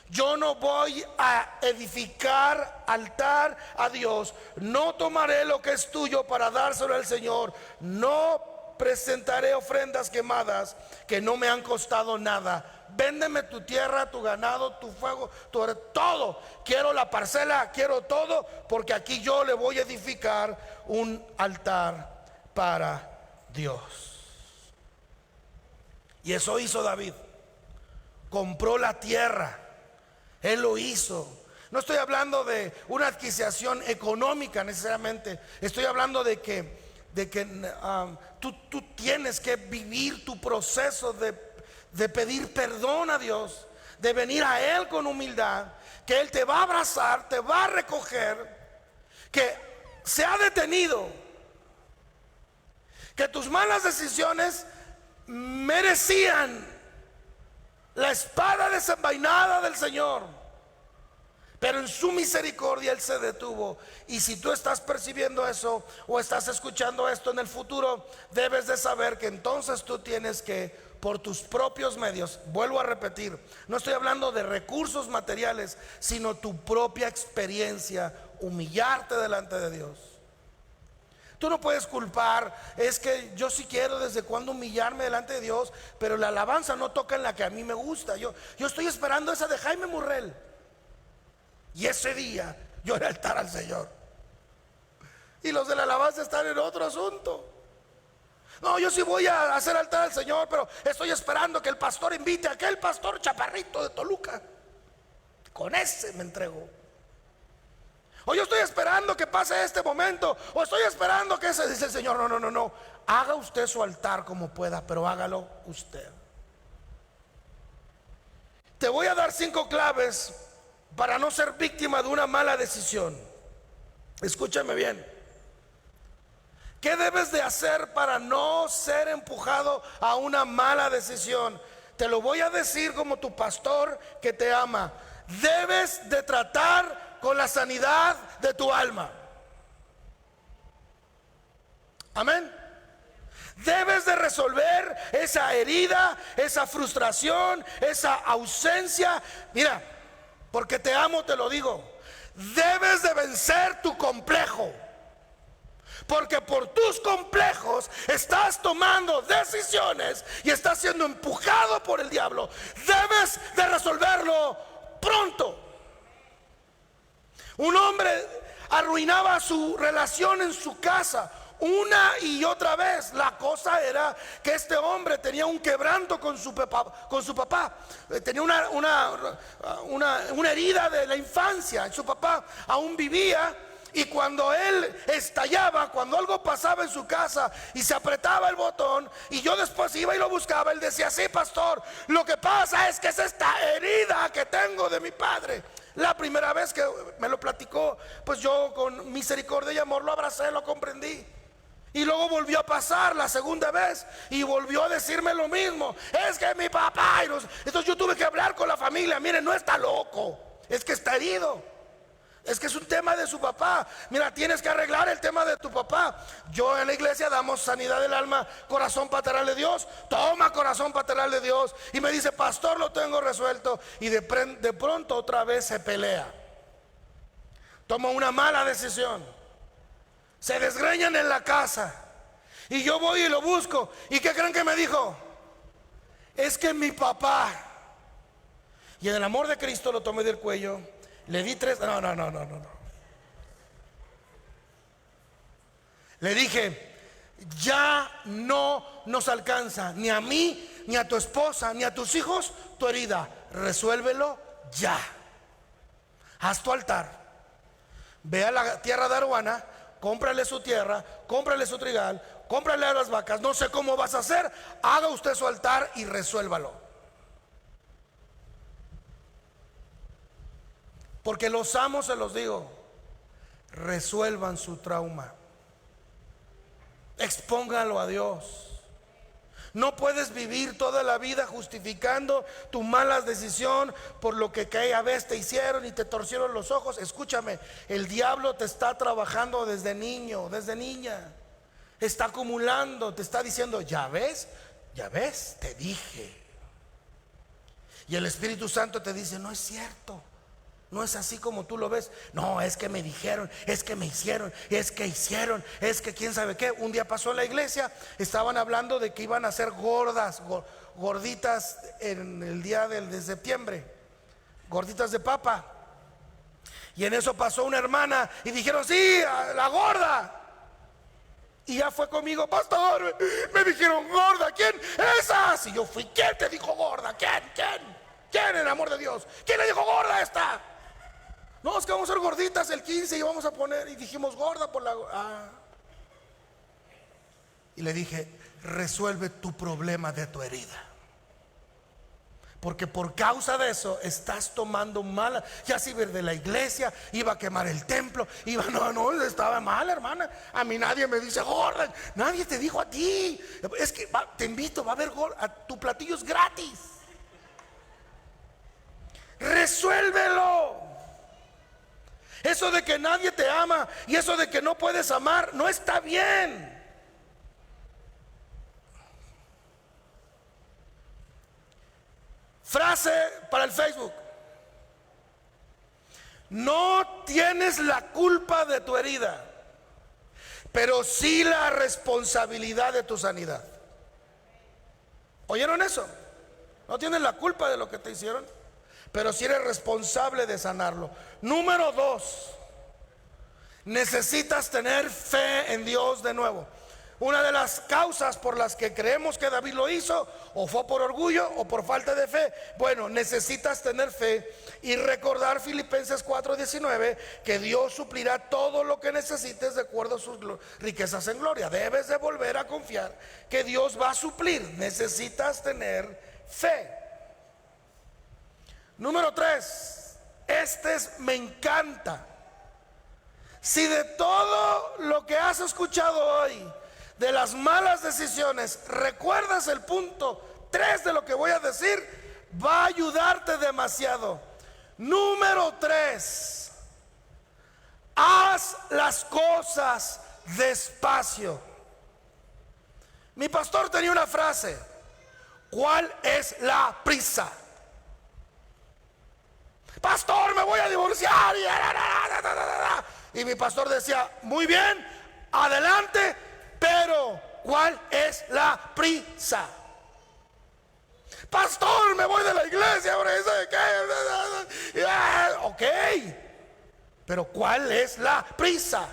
yo no voy a edificar altar a Dios. No tomaré lo que es tuyo para dárselo al Señor. No presentaré ofrendas quemadas que no me han costado nada. Véndeme tu tierra, tu ganado, tu fuego, todo. Quiero la parcela, quiero todo, porque aquí yo le voy a edificar un altar para Dios. Y eso hizo David. Compró la tierra. Él lo hizo. No estoy hablando de una adquisición económica necesariamente. Estoy hablando de que tú tienes que vivir tu proceso de pedir perdón a Dios, de venir a Él con humildad, que Él te va a abrazar, te va a recoger, que se ha detenido, que tus malas decisiones merecían la espada desenvainada del Señor, pero en su misericordia Él se detuvo. Y si tú estás percibiendo eso o estás escuchando esto en el futuro, debes de saber que entonces tú tienes que, por tus propios medios, vuelvo a repetir, no estoy hablando de recursos materiales, sino tu propia experiencia, humillarte delante de Dios. Tú no puedes culpar: es que yo sí quiero desde cuando humillarme delante de Dios, pero la alabanza no toca en la que a mí me gusta. Yo estoy esperando esa de Jaime Murrell, y ese día yo haré altar al Señor. Y los de la alabanza están en otro asunto. No, yo sí voy a hacer altar al Señor, pero estoy esperando que el pastor invite a aquel pastor chaparrito de Toluca. Con ese me entrego. O yo estoy esperando que pase este momento, o estoy esperando que ese, dice el Señor: no, no, no, no. Haga usted su altar como pueda, pero hágalo usted. Te voy a dar 5 claves para no ser víctima de una mala decisión. Escúchame bien. ¿Qué debes de hacer para no ser empujado a una mala decisión? Te lo voy a decir como tu pastor que te ama. Debes de tratar con la sanidad de tu alma. Amén. Debes de resolver esa herida, esa frustración, esa ausencia. Mira, porque te amo, te lo digo. Debes de vencer tu complejo, porque por tus complejos estás tomando decisiones y estás siendo empujado por el diablo. Debes de resolverlo pronto. Un hombre arruinaba su relación en su casa una y otra vez. La cosa era que este hombre tenía un quebranto con su papá. Tenía una herida de la infancia. Su papá aún vivía. Y cuando él estallaba, cuando algo pasaba en su casa y se apretaba el botón, y yo después iba y lo buscaba, él decía: sí, pastor, lo que pasa es que es esta herida que tengo de mi padre. La primera vez que me lo platicó, pues yo con misericordia y amor lo abracé, lo comprendí. Y luego volvió a pasar la segunda vez y volvió a decirme lo mismo: es que mi papá. Entonces yo tuve que hablar con la familia: miren, no está loco, es que está herido. Es que es un tema de su papá. Mira, tienes que arreglar el tema de tu papá. Yo en la iglesia damos sanidad del alma, corazón paternal de Dios. Toma corazón paternal de Dios. Y me dice: pastor, lo tengo resuelto. Y de pronto otra vez se pelea. Toma una mala decisión. se desgreñan en la casa. Y yo voy y lo busco. ¿Y qué creen que me dijo? Es que mi papá. Y en el amor de Cristo lo tomé del cuello. Le di 3. No. Le dije: ya no nos alcanza, ni a mí, ni a tu esposa, ni a tus hijos, tu herida. Resuélvelo ya. Haz tu altar. Ve a la tierra de Aruana, cómprale su tierra, cómprale su trigal, cómprale a las vacas. No sé cómo vas a hacer. Haga usted su altar y resuélvalo. Porque los amos, se los digo, resuelvan su trauma. Expóngalo a Dios. No puedes vivir toda la vida justificando tu mala decisión por lo que aquella vez te hicieron y te torcieron los ojos. Escúchame, el diablo te está trabajando desde niño, desde niña. Está acumulando, te está diciendo: ya ves, te dije. Y el Espíritu Santo te dice: no es cierto. No es así como tú lo ves. No, es que me dijeron, es que me hicieron, es que hicieron, es que quién sabe qué. Un día pasó en la iglesia, estaban hablando de que iban a ser gorditas en el día de septiembre, gorditas de papa. Y en eso pasó una hermana y dijeron: sí, la gorda. Y ya fue conmigo: pastor, me dijeron gorda. ¿Quién? Esas. Y yo fui: ¿quién te dijo gorda? ¿Quién en el amor de Dios? ¿Quién le dijo gorda a esta? No, es que vamos a ser gorditas el 15 y vamos a poner, y dijimos gorda por la... Y le dije: resuelve tu problema de tu herida. Porque por causa de eso estás tomando mala. Ya si ver de la iglesia, iba a quemar el templo, no, estaba mal, hermana. A mí nadie me dice gorda, nadie te dijo a ti. Es que te invito, va a haber gorda, tu platillo es gratis. Resuélvelo. Eso de que nadie te ama y eso de que no puedes amar no está bien. Frase para el Facebook: no tienes la culpa de tu herida, pero sí la responsabilidad de tu sanidad. ¿Oyeron eso? No tienes la culpa de lo que te hicieron, pero sí eres responsable de sanarlo. Número 2, necesitas tener fe en Dios de nuevo. Una de las causas por las que creemos que David lo hizo, o fue por orgullo o por falta de fe. Bueno, necesitas tener fe y recordar Filipenses 4:19, que Dios suplirá todo lo que necesites de acuerdo a sus riquezas en gloria. Debes de volver a confiar que Dios va a suplir. Necesitas tener fe. Número 3, me encanta. Si de todo lo que has escuchado hoy, de las malas decisiones, recuerdas el punto 3 de lo que voy a decir, va a ayudarte demasiado. Número 3, haz las cosas despacio. Mi pastor tenía una frase: ¿cuál es la prisa? Pastor, me voy a divorciar. Y mi pastor decía: muy bien, adelante, pero ¿cuál es la prisa? Pastor, me voy de la iglesia. Ok, pero ¿cuál es la prisa?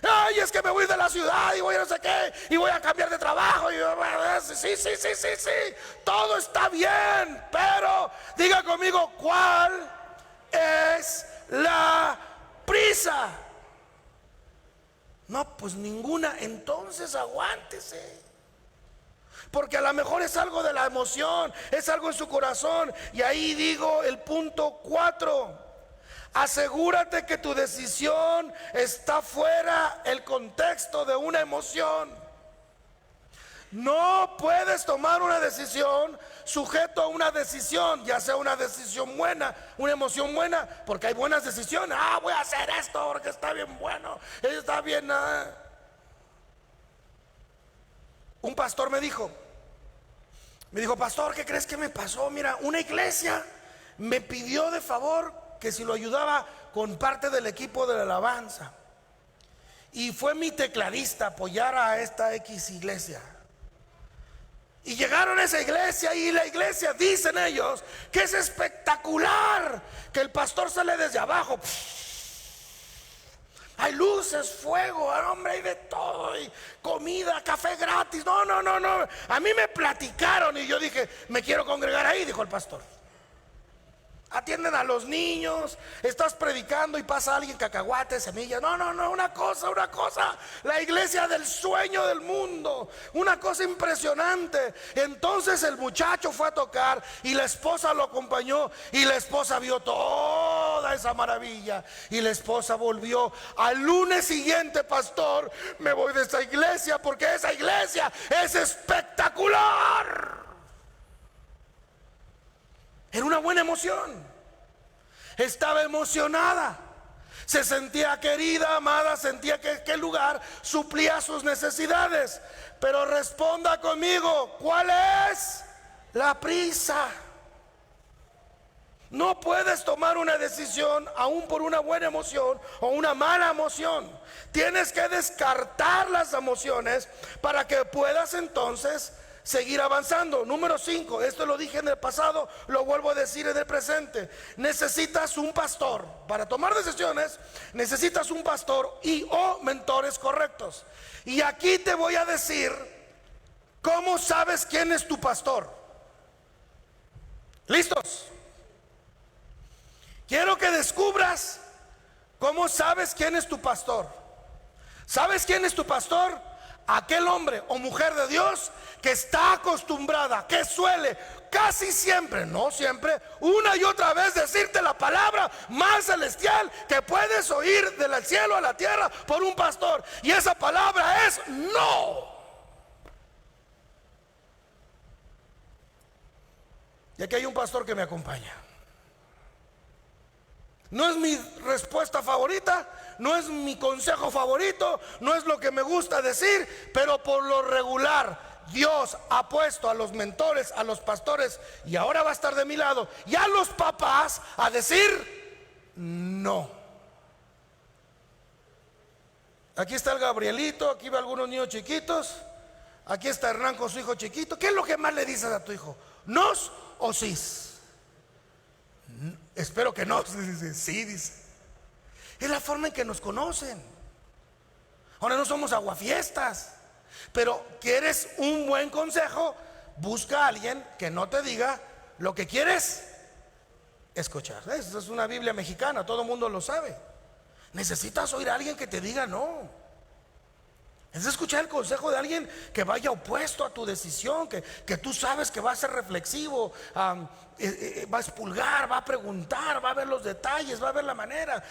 Ay, es que me voy de la ciudad y voy a no sé qué, y voy a cambiar de trabajo. Sí, todo está bien, pero diga conmigo: ¿cuál es la prisa? No, pues ninguna. Entonces aguántese, porque a lo mejor es algo de la emoción, es algo en su corazón. Y ahí digo el punto 4: asegúrate que tu decisión está fuera el contexto de una emoción. No puedes tomar una decisión sujeto a una decisión, ya sea una decisión buena, una emoción buena, porque hay buenas decisiones. Voy a hacer esto porque está bien bueno, está bien. Un pastor me dijo: pastor, ¿qué crees que me pasó? Mira, una iglesia me pidió de favor que si lo ayudaba con parte del equipo de la alabanza. y fue mi tecladista a apoyar a esta X iglesia. Y llegaron a esa iglesia, y la iglesia, dicen ellos, que es espectacular, que el pastor sale desde abajo. Hay luces, fuego, hombre, hay de todo, y comida, café gratis. No. A mí me platicaron y yo dije, me quiero congregar ahí, dijo el pastor. Atienden a los niños, estás predicando y pasa alguien, cacahuates, semillas. No, una cosa. La iglesia del sueño del mundo, una cosa impresionante. Entonces el muchacho fue a tocar y la esposa lo acompañó, y la esposa vio toda esa maravilla, y la esposa volvió al lunes siguiente: pastor, me voy de esa iglesia porque esa iglesia es espectacular. Era una buena emoción. Estaba emocionada. Se sentía querida, amada. Sentía que aquel lugar suplía sus necesidades. Pero responda conmigo: ¿cuál es la prisa? No puedes tomar una decisión aún por una buena emoción o una mala emoción. Tienes que descartar las emociones para que puedas entonces seguir avanzando. Número 5, esto lo dije en el pasado, lo vuelvo a decir en el presente. Necesitas un pastor. Para tomar decisiones necesitas un pastor y o mentores correctos. Y aquí te voy a decir cómo sabes quién es tu pastor. ¿Listos? Quiero que descubras cómo sabes quién es tu pastor. ¿Sabes quién es tu pastor? Aquel hombre o mujer de Dios que está acostumbrada, que suele casi siempre, no siempre, una y otra vez decirte la palabra más celestial que puedes oír del cielo a la tierra por un pastor. Y esa palabra es no. Y aquí hay un pastor que me acompaña. No es mi respuesta favorita, no es mi consejo favorito, no es lo que me gusta decir, pero por lo regular Dios ha puesto a los mentores, a los pastores, y ahora va a estar de mi lado, y a los papás a decir no. Aquí está el Gabrielito, aquí va algunos niños chiquitos, aquí está Hernán con su hijo chiquito. ¿Qué es lo que más le dices a tu hijo? ¿Nos o sís? Espero que no. Sí, dice. Es la forma en que nos conocen. Ahora no somos aguafiestas, pero quieres un buen consejo, busca a alguien que no te diga lo que quieres escuchar. Esa es una Biblia mexicana, todo el mundo lo sabe. Necesitas oír a alguien que te diga no. Es escuchar el consejo de alguien que vaya opuesto a tu decisión, que tú sabes que va a ser reflexivo, va a expulgar, va a preguntar, va a ver los detalles, va a ver la manera.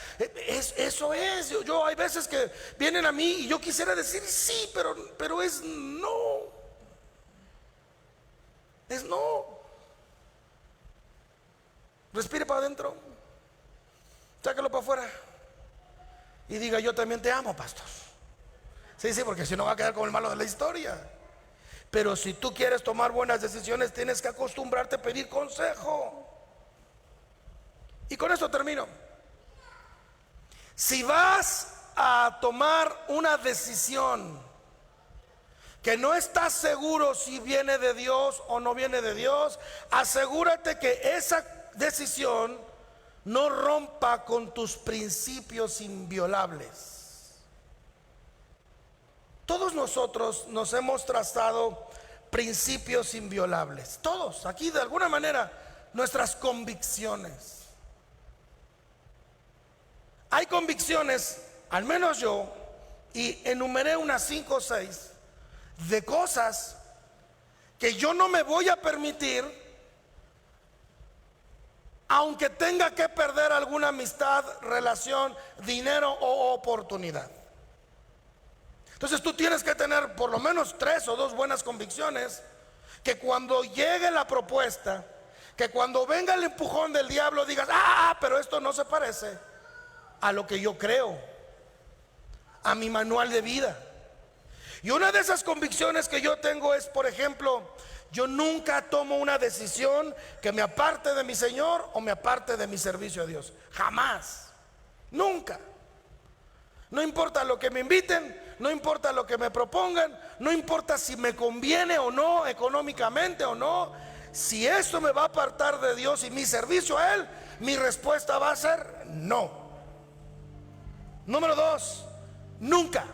Eso es. Yo hay veces que vienen a mí y yo quisiera decir sí, pero es no. Es no. Respire para adentro, sáquelo para afuera y diga: yo también te amo, pastor. Sí, porque si no va a quedar como el malo de la historia. Pero si tú quieres tomar buenas decisiones, tienes que acostumbrarte a pedir consejo. Y con esto termino. Si vas a tomar una decisión que no estás seguro si viene de Dios o no viene de Dios, asegúrate que esa decisión no rompa con tus principios inviolables. Todos nosotros nos hemos trazado principios inviolables. Todos, aquí de alguna manera, nuestras convicciones. Hay convicciones, al menos yo, y enumeré unas 5 o 6 de cosas que yo no me voy a permitir, aunque tenga que perder alguna amistad, relación, dinero o oportunidad. Entonces tú tienes que tener por lo menos 3 o 2 buenas convicciones, que cuando llegue la propuesta, que cuando venga el empujón del diablo digas: pero esto no se parece a lo que yo creo, a mi manual de vida. Y una de esas convicciones que yo tengo es, por ejemplo, yo nunca tomo una decisión que me aparte de mi Señor o me aparte de mi servicio a Dios. Jamás, nunca. No importa lo que me inviten, no importa lo que me propongan, no importa si me conviene o no, económicamente o no. Si esto me va a apartar de Dios y mi servicio a Él, mi respuesta va a ser no. Número 2, nunca,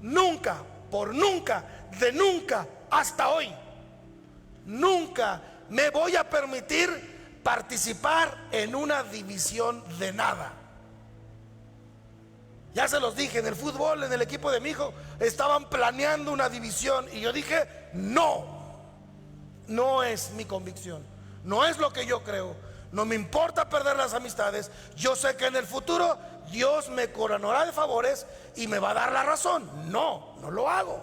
nunca, por nunca, de nunca hasta hoy, nunca me voy a permitir participar en una división de nada. Ya se los dije, en el fútbol, en el equipo de mi hijo, estaban planeando una división y yo dije, no, no es mi convicción, no es lo que yo creo, no me importa perder las amistades. Yo sé que en el futuro Dios me coronará de favores y me va a dar la razón. No, no lo hago.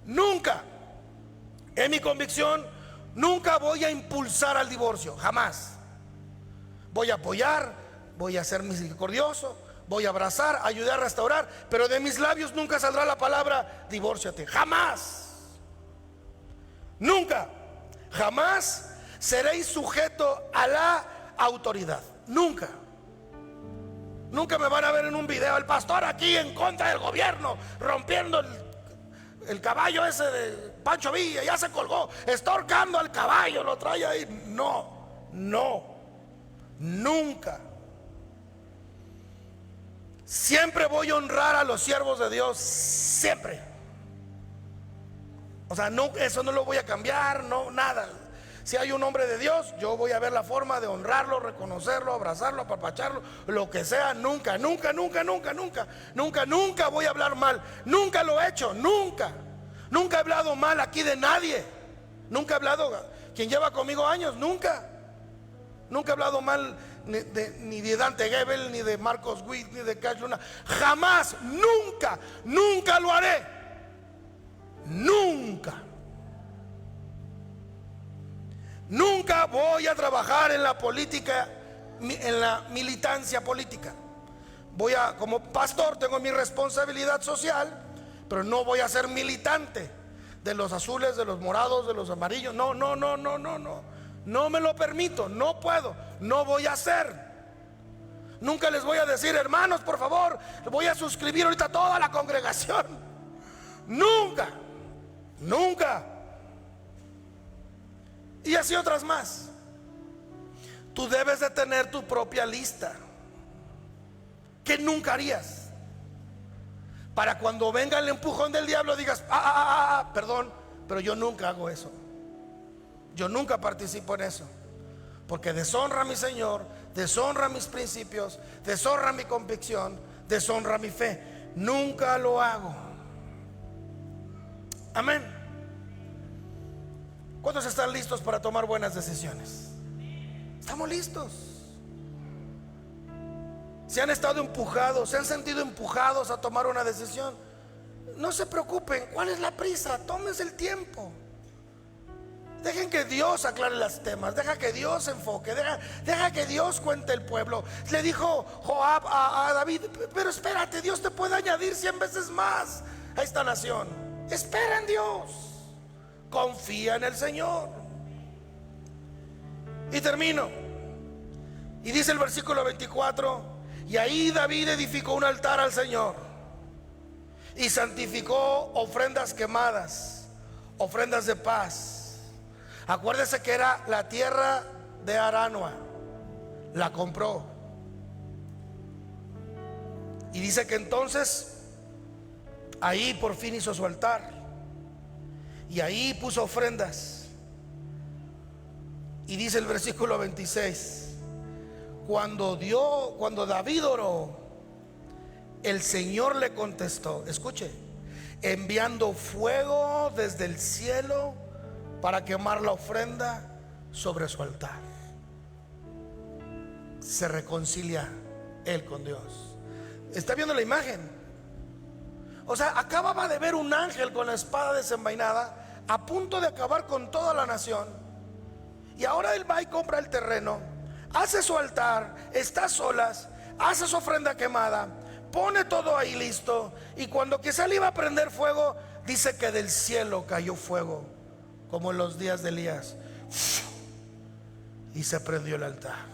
Nunca, en mi convicción, nunca voy a impulsar al divorcio, jamás. Voy a apoyar, voy a ser misericordioso, voy a abrazar, ayudar a restaurar, pero de mis labios nunca saldrá la palabra divórciate, jamás. Nunca, jamás seréis sujeto a la autoridad, nunca. Nunca me van a ver en un video el pastor aquí en contra del gobierno, rompiendo el caballo ese de Pancho Villa, ya se colgó, está ahorcando al caballo, lo trae ahí. No, no, nunca. Siempre voy a honrar a los siervos de Dios, siempre. O sea, no, eso no lo voy a cambiar, no, nada. Si hay un hombre de Dios, yo voy a ver la forma de honrarlo, reconocerlo, abrazarlo, apapacharlo, lo que sea. Nunca, nunca, nunca, nunca, nunca, nunca, nunca voy a hablar mal. Nunca lo he hecho, nunca. Nunca he hablado mal aquí de nadie. Nunca he hablado, quien lleva conmigo años, nunca. Nunca he hablado mal ni de Dante Gebel, ni de Marcos Witt, ni de Cash Luna. Jamás, nunca, nunca lo haré. Nunca. Nunca voy a trabajar en la política, en la militancia política. Como pastor tengo mi responsabilidad social, pero no voy a ser militante de los azules, de los morados, de los amarillos. No, no, no, no, no, no. No me lo permito, no puedo, no voy a hacer. Nunca les voy a decir, hermanos, por favor, voy a suscribir ahorita a toda la congregación. Nunca, nunca. Y así otras más. Tú debes de tener tu propia lista. ¿Qué nunca harías? Para cuando venga el empujón del diablo digas, perdón, pero yo nunca hago eso. Yo nunca participo en eso, porque deshonra a mi Señor, deshonra mis principios, deshonra mi convicción, deshonra mi fe. Nunca lo hago. Amén. ¿Cuántos están listos para tomar buenas decisiones? Estamos listos. Si han estado empujados, se han sentido empujados a tomar una decisión, no se preocupen. ¿Cuál es la prisa? Tómense el tiempo. Dejen que Dios aclare los temas, deja que Dios se enfoque, deja que Dios cuente el pueblo. Le dijo Joab a David, pero espérate, Dios te puede añadir 100 veces más a esta nación. Espera en Dios, confía en el Señor. Y termino. Y dice el versículo 24: y ahí David edificó un altar al Señor y santificó ofrendas quemadas, ofrendas de paz. Acuérdese que era la tierra de Aranoa, la compró. Y dice que entonces ahí por fin hizo su altar y ahí puso ofrendas. Y dice el versículo 26: cuando David oró, el Señor le contestó, escuche, enviando fuego desde el cielo para quemar la ofrenda sobre su altar. Se reconcilia él con Dios. ¿Está viendo la imagen? O sea, acababa de ver un ángel con la espada desenvainada a punto de acabar con toda la nación, y ahora él va y compra el terreno, hace su altar, está a solas, hace su ofrenda quemada, pone todo ahí listo, y cuando quizá le iba a prender fuego, dice que del cielo cayó fuego, como en los días de Elías, y se prendió el altar.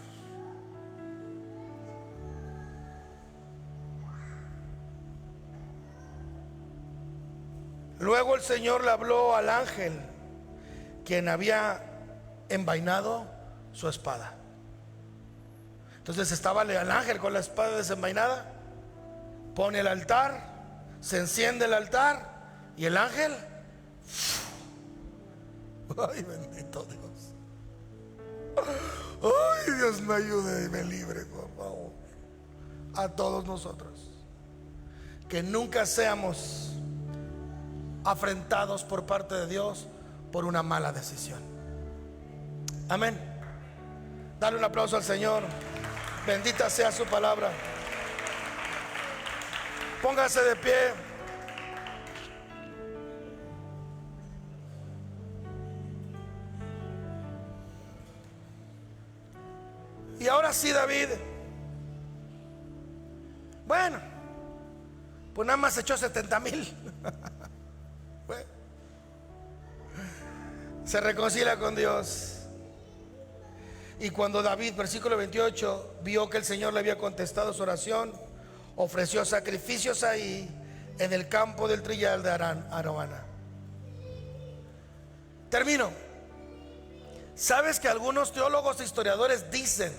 Luego el Señor le habló al ángel, quien había envainado su espada. Entonces estaba el ángel con la espada desenvainada, pone el altar, se enciende el altar y el ángel, ay, bendito Dios, ay, Dios me ayude y me libre, por favor, a todos nosotros, que nunca seamos afrentados por parte de Dios por una mala decisión. Amén. Dale un aplauso al Señor. Bendita sea su palabra. Póngase de pie. Y ahora sí, David, bueno, pues nada más echó 70,000. Bueno, se reconcilia con Dios. Y cuando David, versículo 28, vio que el Señor le había contestado su oración, ofreció sacrificios ahí en el campo del trillal de Arauna. Termino. Sabes que algunos teólogos e historiadores dicen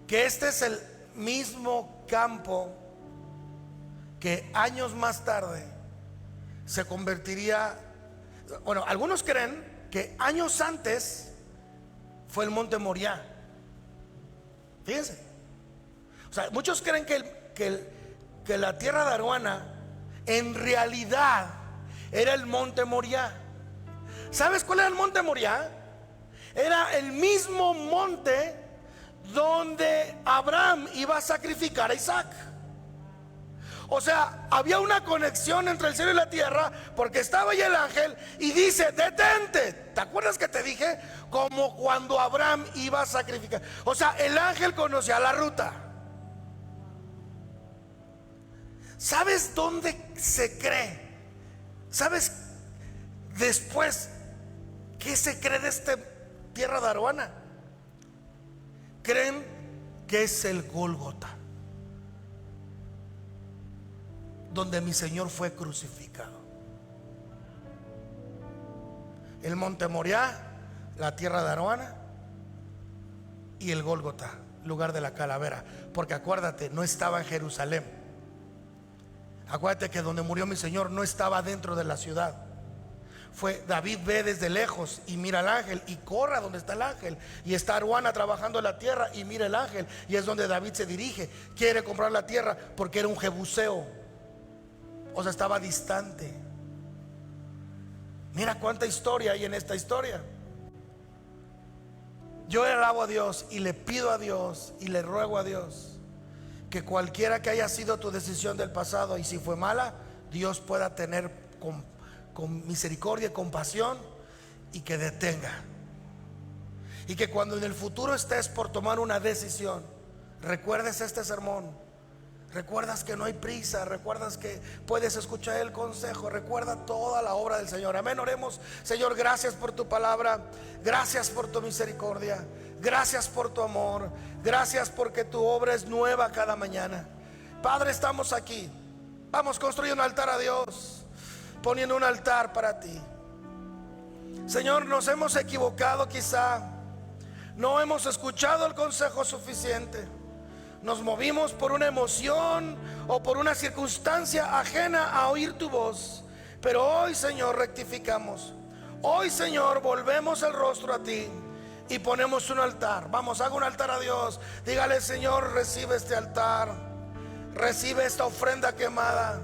que este es el mismo campo que años más tarde se convertiría, bueno, algunos creen que años antes fue el monte Moriah. Fíjense, o sea, muchos creen que la tierra de Aruana en realidad era el monte Moriah. ¿Sabes cuál era el monte Moriah? Era el mismo monte donde Abraham iba a sacrificar a Isaac. O sea, había una conexión entre el cielo y la tierra, porque estaba ahí el ángel y dice: detente. ¿Te acuerdas que te dije? Como cuando Abraham iba a sacrificar. O sea, el ángel conocía la ruta. ¿Sabes dónde se cree? ¿Sabes después qué se cree de esta tierra de Aruana? Creen que es el Gólgota, donde mi Señor fue crucificado. El monte Moriah, la tierra de Aruana, y el Gólgota, lugar de la calavera. Porque acuérdate, no estaba en Jerusalén. Acuérdate que donde murió mi Señor no estaba dentro de la ciudad. Fue David, ve desde lejos y mira al ángel y corre a donde está el ángel, y está Aruana trabajando en la tierra y mira el ángel, y es donde David se dirige. Quiere comprar la tierra porque era un jebuseo, o sea, estaba distante. Mira cuánta historia hay en esta historia. Yo le alabo a Dios y le pido a Dios y le ruego a Dios que cualquiera que haya sido tu decisión del pasado, y si fue mala, Dios pueda tener con misericordia y compasión, y que detenga. Y que cuando en el futuro estés por tomar una decisión, recuerdes este sermón. Recuerdas que no hay prisa, recuerdas que puedes escuchar el consejo, recuerda toda la obra del Señor. Amén. Oremos. Señor, gracias por tu palabra, gracias por tu misericordia, gracias por tu amor, gracias porque tu obra es nueva cada mañana. Padre, estamos aquí, vamos a construir un altar a Dios, poniendo un altar para ti. Señor, nos hemos equivocado, quizá no hemos escuchado el consejo suficiente. Nos movimos por una emoción o por una circunstancia ajena a oír tu voz. Pero hoy, Señor, rectificamos. Hoy, Señor, volvemos el rostro a ti y ponemos un altar. Vamos, haga un altar a Dios. Dígale: Señor, recibe este altar, recibe esta ofrenda quemada,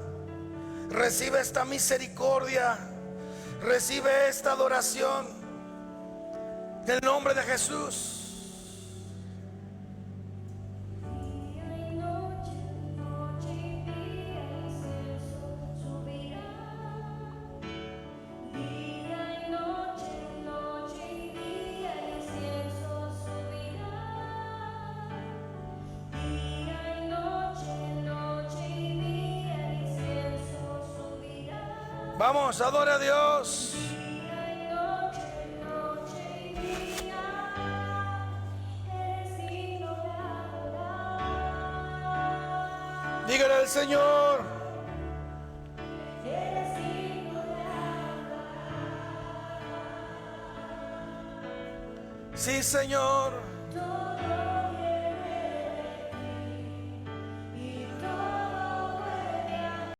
recibe esta misericordia, recibe esta adoración en el nombre de Jesús. Vamos, adore a Dios. Dígale al Señor: Sí, Señor. todo